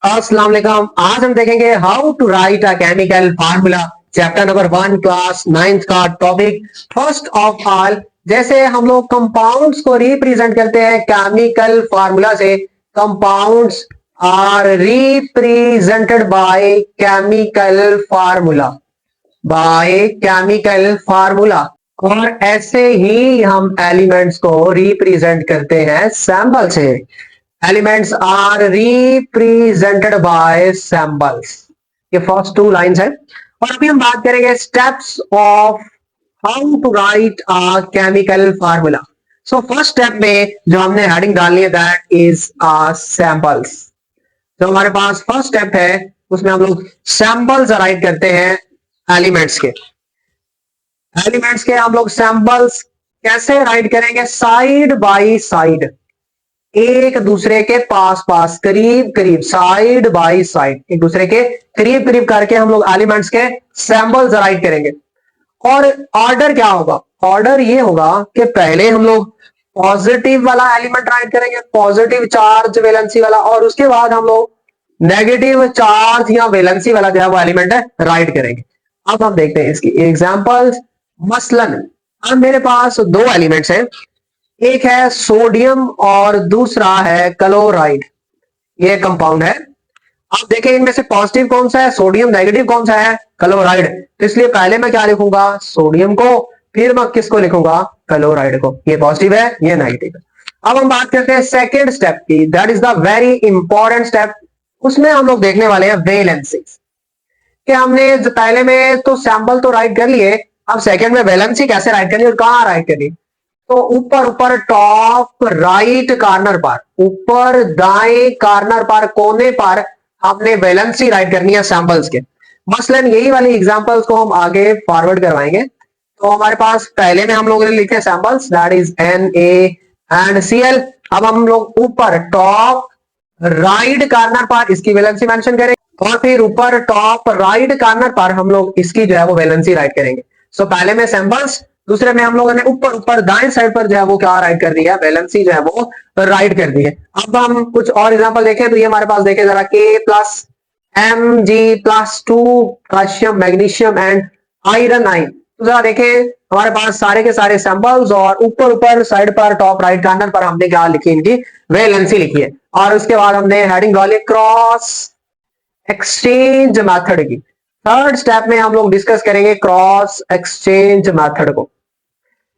अस्सलाम वालेकुम। आज हम देखेंगे how to write a chemical formula, chapter number 1, class 9th का टॉपिक। फर्स्ट ऑफ ऑल, जैसे हम लोग कंपाउंड्स को रिप्रेजेंट करते हैं केमिकल फार्मूला से, compounds are represented by chemical formula, by chemical formula. और ऐसे ही हम एलिमेंट्स को रिप्रेजेंट करते हैं सैंपल से। Elements are represented by symbols. ये फर्स्ट टू लाइंस है। और अभी हम बात करेंगे steps of how to write a chemical formula. So first step में जो हमने हेडिंग डालनी है दैट इज सैंपल्स। जो हमारे पास फर्स्ट स्टेप है उसमें हम लोग सैंपल्स राइट करते हैं एलिमेंट्स के। एलिमेंट्स के हम लोग सैंपल्स कैसे राइट करेंगे? साइड बाय साइड, एक दूसरे के पास पास, करीब करीब, साइड बाय साइड, एक दूसरे के करीब करीब करके हम लोग एलिमेंट्स के सैंपल्स राइट करेंगे। और ऑर्डर क्या होगा? ऑर्डर ये होगा कि पहले हम लोग पॉजिटिव वाला एलिमेंट राइट करेंगे, पॉजिटिव चार्ज वैलेंसी वाला, और उसके बाद हम लोग नेगेटिव चार्ज या वैलेंसी वाला जो है वो एलिमेंट है राइट करेंगे। अब हम देखते हैं इसकी एग्जांपल्स। मसलन अब मेरे पास दो एलिमेंट्स हैं, एक है सोडियम और दूसरा है क्लोराइड। ये कंपाउंड है। आप देखें इनमें से पॉजिटिव कौन सा है सोडियम, नेगेटिव कौन सा है क्लोराइड। तो इसलिए पहले मैं क्या लिखूंगा? सोडियम को, फिर मैं किसको लिखूंगा? क्लोराइड को। ये पॉजिटिव है, ये नेगेटिव है। अब हम बात करते हैं सेकेंड स्टेप की, that is the very important step. उसमें हम लोग देखने वाले हैं वैलेंसीज। कि हमने पहले में तो सैंपल तो राइट कर लिए, अब सेकेंड में वैलेंसी कैसे राइट करनी और कहां राइट करनी। तो ऊपर ऊपर टॉप राइट कॉर्नर पर, ऊपर दाएं कॉर्नर पर, कोने पर आपने वैलेंसी राइट करनी है सैंपल्स के। मसलन यही वाली एग्जांपल्स को हम आगे फॉरवर्ड करवाएंगे। तो हमारे पास पहले में हम लोगों ने लिखे सैंपल्स, दैट इज NaCl। अब हम लोग ऊपर टॉप राइट कॉर्नर पर इसकी वैलेंसी मेंशन करेंगे, और फिर ऊपर टॉप राइट कॉर्नर पर हम लोग इसकी जो है वो वैलेंसी राइट करेंगे। सो पहले में सैंपल्स, दूसरे में हम लोगों ने ऊपर ऊपर दाएं साइड पर जो है वो क्या राइट कर दी है? वैलेंसी जो है वो राइट कर दी है। अब हम कुछ और एग्जांपल देखें तो ये हमारे पास देखें जरा, K+Mg+2 calcium magnesium and iron आइन। तो जरा देखें हमारे पास सारे के सारे सैंपल्स, और ऊपर ऊपर साइड पर टॉप राइट कॉर्नर पर हमने क्या लिखी? इनकी वैलेंसी लिखी है। और उसके बाद हमने हेडिंग डाली क्रॉस एक्सचेंज मेथड की। थर्ड स्टेप में हम लोग डिस्कस करेंगे क्रॉस एक्सचेंज मेथड को।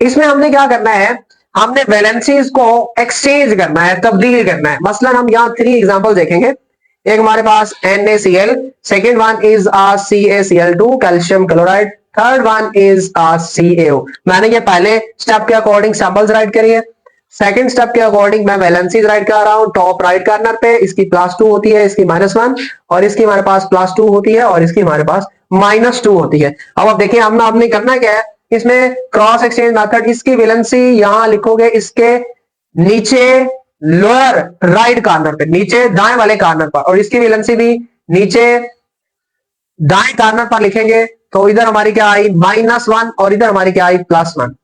इसमें हमने क्या करना है? हमने वैलेंसीज को एक्सचेंज करना है, तब्दील करना है। मसलन हम यहाँ 3 एग्जांपल देखेंगे। एक हमारे पास NaCl, second one is CaCl2 calcium chloride, third one is CaO। मैंने ये पहले स्टेप के अकॉर्डिंग सैंपल्स राइट करी है। सेकंड स्टेप के अकॉर्डिंग मैं वैलेंसीज राइट कर रहा हूं। टॉप राइट कॉर्नर पे इसकी +2 होती है, इसकी -1, और इसकी हमारे पास +2 होती है, और इसकी हमारे पास -2 होती है। अब आप देखिए हमने करना क्या है इसमें? क्रॉस एक्सचेंज मेथड, इसकी वैलेंसी यहां लिखोगे इसके नीचे लोअर राइट कॉर्नर पे, नीचे दाएं वाले कॉर्नर पर, और इसकी वैलेंसी भी नीचे दाएं कॉर्नर पर लिखेंगे। तो इधर हमारी क्या आई? -1, और इधर हमारी क्या आई? +1।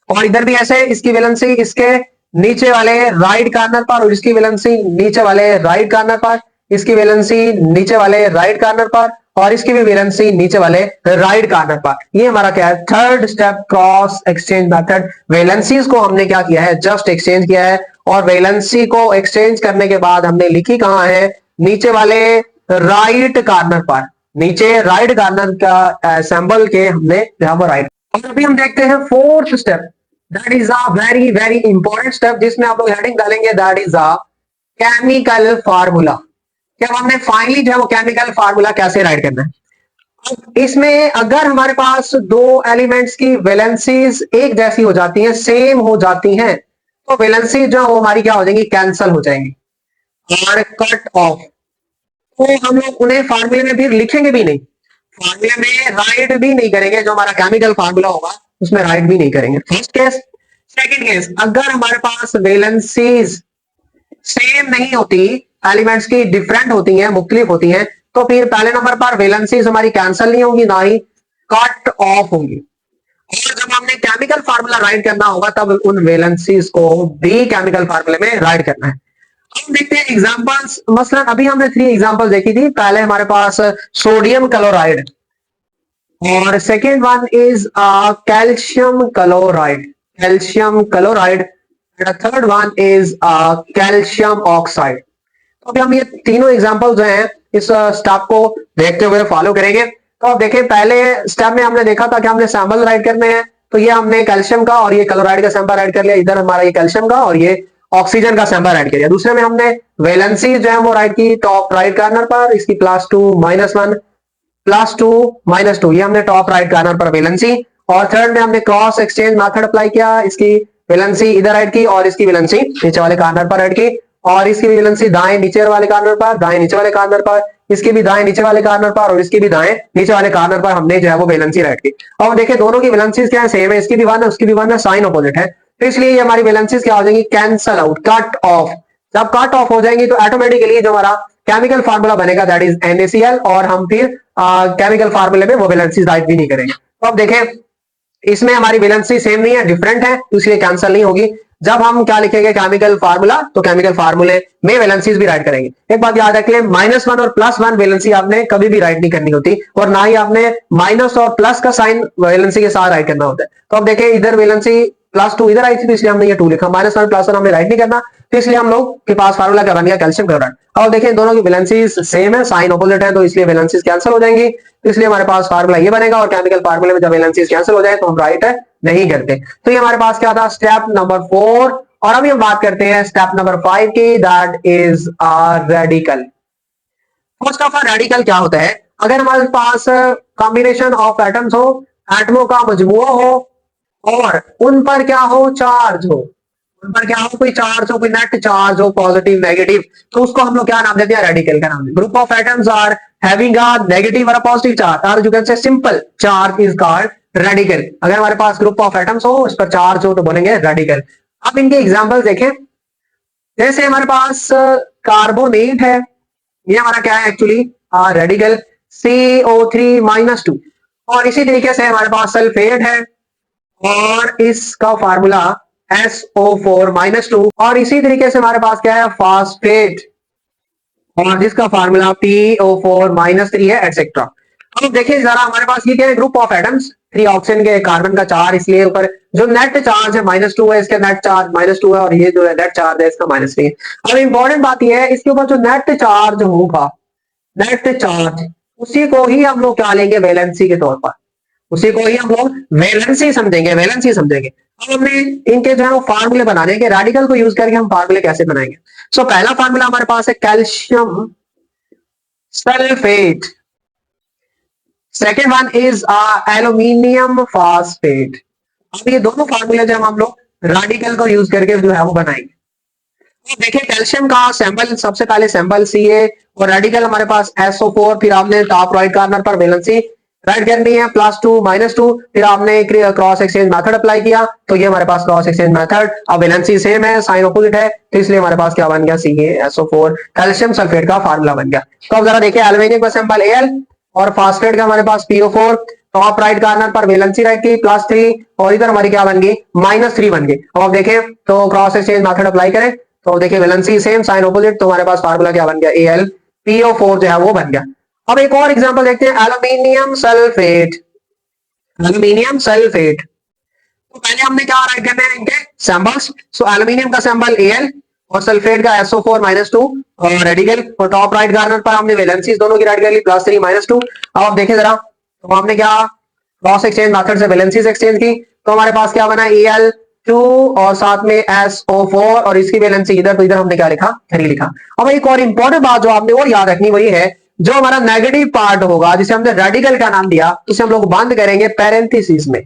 और इधर भी ऐसे, इसकी वैलेंसी इसके नीचे वाले राइट कॉर्नर पर, और इसकी वैलेंसी नीचे वाले राइट कॉर्नर पर, इसकी वैलेंसी नीचे वाले राइट कॉर्नर पर, और इसकी भी वैलेंसी नीचे वाले राइट कॉर्नर पर। ये हमारा क्या है? Third step, cross exchange method. Valencies को हमने क्या किया है? जस्ट एक्सचेंज किया है। और वैलेंसी को एक्सचेंज करने के बाद हमने लिखी कहां है? नीचे वाले राइट कॉर्नर पर, नीचे राइट कॉर्नर का सैंपल के हमने यहां पर राइट। और अभी हम देखते हैं fourth step, that is a very very important step, जिसमें आप लोग हेडिंग डालेंगे that is a chemical formula. क्या हमने फाइनली जो है वो केमिकल फार्मूला कैसे राइट करना है। अब इसमें अगर हमारे पास दो एलिमेंट्स की वैलेंसीज एक जैसी हो जाती हैं, सेम हो जाती हैं, तो वैलेंसी जो वो हमारी क्या हो जाएंगी? कैंसल हो जाएंगी और कट ऑफ। तो हम लोग उन्हें फार्मूले में फिर लिखेंगे भी नहीं, फार्मूले में राइट भी नहीं करेंगे। जो हमारा केमिकल फार्मूला होगा उसमें राइट भी नहीं करेंगे। First case. सेकंड केस, अगर हमारे पास वैलेंसीज सेम नहीं होती, एलिमेंट्स की डिफरेंट होती हैं, मुख्तलिफ होती हैं, तो फिर पहले नंबर पर वैलेंसीज हमारी कैंसिल नहीं होंगी, ना ही कट ऑफ होंगी। और जब हमने केमिकल फार्मूला राइट करना होगा तब उन वैलेंसीज को भी केमिकल फार्मूले में राइट करना है। हम देखते हैं एग्जांपल्स। मसलन अभी हमने 3 एग्जांपल देखी थी। पहले हमारे पास सोडियम क्लोराइड, और second one is calcium chloride, calcium chloride, and third one is calcium oxide. तो अभी हम ये तीनों एग्जांपल जो हैं इस स्टेप को देखते हुए फॉलो करेंगे। तो अब देखिए, पहले स्टेप में हमने देखा था कि हमने सैंपल राइट करने हैं। तो ये हमने कैल्शियम का और ये क्लोराइड का सैंपल ऐड कर लिया, इधर हमारा ये कैल्शियम का और ये ऑक्सीजन का सैंपल ऐड कर लिया। दूसरे में हमने वैलेंसी जो है वो राइट की टॉप राइट कार्नर पर, इसकी +2 -1 +2 -2, ये हमने टॉप राइट कार्नर पर वैलेंसी। और थर्ड में हमने क्रॉस एक्सचेंज मेथड अप्लाई किया, इसकी वैलेंसी इधर ऐड की और इसकी वैलेंसी नीचे वाले कार्नर पर ऐड की, और इसकी भी वैलेंसी दाएं नीचे वाले कार्नर पर, दाएं नीचे वाले कार्नर पर, इसकी भी दाएं नीचे वाले कार्नर पर और इसकी भी दाएं नीचे वाले कार्नर पर हमने जो है वो वैलेंसी राइट की। और देखिए दोनों की वैलेंसीज क्या है, सेम है, इसकी भी 1 है उसकी भी 1 है, साइन अपोजिट है। तो इसलिए ये हमारी वैलेंसीज क्या हो जाएंगी, कैंसल आउट, कट ऑफ। जब कट ऑफ हो जाएंगी तो ऑटोमेटिकली जो हमारा केमिकल फार्मूला बनेगा दैट इज NaCl, और हम फिर केमिकल फार्मूले में वो वैलेंसीज राइट भी नहीं करेंगे। तो अब देखें, इसमें हमारी वैलेंसी सेम नहीं है, डिफरेंट है, तो इसलिए कैंसिल नहीं होगी। जब हम क्या लिखेंगे केमिकल फार्मूला, तो केमिकल फार्मूले में वैलेंसीज भी राइट करेंगे। एक बात याद रखिए, -1 और +1 वैलेंसी आपने कभी भी राइट नहीं करनी होती, और ना ही आपने माइनस और प्लस का साइन वैलेंसी के साथ राइट करना होता है। तो अब देखिए, इधर वैलेंसी +2 इधर आई थी, तो इसलिए हमने ये 2 लिखा। -1 +1 हमने राइट नहीं करना, तो इसलिए हम लोग के पास फार्मूला क्या बन गया, कैल्शियम क्लोराइड। अब देखिए दोनों की वैलेंसीज सेम है, साइन ऑपोजिट है, तो इसलिए वैलेंसीज कैंसिल हो जाएंगी। तो इसलिए हमारे पास फार्मूला ये बनेगा, और केमिकल फार्मूले में जब वैलेंसीज कैंसिल हो जाए तो हम राइट है नहीं करते। तो ये हमारे पास क्या था, स्टेप नंबर 4। और अभी हम बात करते हैं स्टेप नंबर 5 की, that is radical. First of all radical क्या होता है, अगर हमारे पास कॉम्बिनेशन ऑफ एटम्स हो, एटमों का मजमुआ हो, और उन पर क्या हो, चार्ज हो, उन पर क्या हो, कोई चार्ज हो, कोई नेट चार्ज हो, पॉजिटिव नेगेटिव, तो उसको हम लोग क्या नाम देते हैं, रेडिकल का नाम। Group of atoms are having a negative और पॉजिटिव चार्ज, और you can say simple charge is called radical. अगर हमारे पास ग्रुप ऑफ एटम्स हो, उस पर चार्ज हो, तो बोलेंगे रेडिकल। अब इनके एग्जांपल देखें। जैसे हमारे पास कार्बोनेट है, ये हमारा क्या है एक्चुअली, रेडिकल CO3-2। और इसी तरीके से हमारे पास सल्फेट है, और इसका फार्मूला SO4-2। और इसी तरीके से हमारे पास क्या है, फास्फेट, और जिसका फार्मूला PO4-3 है, एटसेट्रा। अब देखिए जरा, हमारे पास ये क्या है, ग्रुप ऑफ एटम्स, 3 ऑक्सीजन के, कार्बन का 4, इसलिए ऊपर जो नेट चार्ज है -2 है, इसका नेट चार्ज -2 है, और ये जो है नेट चार्ज है इसका -3 है। अब इंपॉर्टेंट बात ये है, इसके ऊपर जो नेट चार्ज होगा, नेट चार्ज, उसी को ही हम लोग क्या लेंगे, वैलेंसी के तौर पर, उसी को ही हम लोग वैलेंसी समझेंगे, वैलेंसी समझेंगे। अब हमने इनके जो है वो फार्मूले बनाने के, रेडिकल को यूज करके हम फार्मूले कैसे बनाएंगे। सो पहला फार्मूला हमारे पास है calcium sulphate, second one is aluminium phosphate. अब ये दोनों फार्मूले जो हम लोग रेडिकल को यूज करके जो है वो बनाएंगे। तो देखिए कैल्शियम का सैंपल, सबसे पहले सैंपल Ca, और रेडिकल हमारे पास SO4, फिर आपने टॉप राइट कार्नर पर वैलेंसी राइट करनी है +2 -2, फिर आपने क्रॉस एक्सचेंज मेथड अप्लाई किया, तो ये हमारे पास क्रॉस एक्सचेंज मेथड, अब वैलेंसी सेम है, साइन ऑपोजिट है, तो इसलिए हमारे पास क्या बन गया, CaSO4 कैल्शियम सल्फेट का फार्मूला बन गया। तो अब जरा देखिए, एल्यूमिनियम का सैंपल Al, और फास्फेट का हमारे पास PO4, टॉप राइट कार्नर पर वैलेंसी राइट की +3, और इधर हमारी क्या बन गई, -3 बन गई। अब देखें तो क्रॉस एक्सचेंज मेथड अप्लाई करें, तो देखिए वैलेंसी सेम, साइन ऑपोजिट, तो हमारे पास फार्मूला क्या बन गया, AlPO4 जो है वो बन गया। अब एक और एग्जांपल देखते हैं, एल्यूमिनियम सल्फेट, एल्यूमिनियम सल्फेट। तो पहले हमने क्या राइट करना है, इनके सैंपल्स। सो एल्यूमिनियम का सैंपल Al, और सल्फेट का SO4-2, और रेडिकल, और टॉप राइट कार्नर पर हमने वैलेंसीज दोनों की राइट कर ली +3 -2। अब आप देखें जरा, तो हमने क्या क्रॉस एक्सचेंज मेथड से वैलेंसीज एक्सचेंज की, तो हमारे पास क्या बना, Al2 और साथ में SO4, और इसकी वैलेंसी इधर, तो इधर हमने क्या लिखा, 3 लिखा। अब एक और इंपॉर्टेंट बात जो आपने और याद रखनी वही है, जो हमारा नेगेटिव पार्ट होगा, जिसे हमने रेडिकल का नाम दिया, उसे हम लोग बंद करेंगे पैरेंथेसिस में,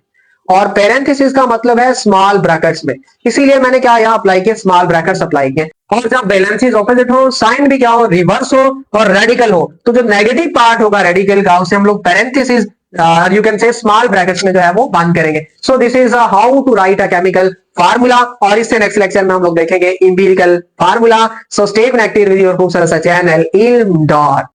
और पैरेंथेसिस का मतलब है स्मॉल ब्रैकेट्स में, इसीलिए मैंने क्या यहाँ अप्लाई किया, स्मॉल ब्रैकेट्स अप्लाई किए। और जब वैलेंसीज ऑपोजिट हो, साइन भी क्या हो, रिवर्स हो, और रेडिकल हो, तो जो नेगेटिव पार्ट होगा रेडिकल का, उसे हम लोग parenthesis, you can say small brackets में जो है वो बंद करेंगे। So this is how to write a chemical formula, और इससे नेक्स्ट लेक्चर में हम लोग देखेंगे empirical formula. So stay connected with your channel Ilm dot.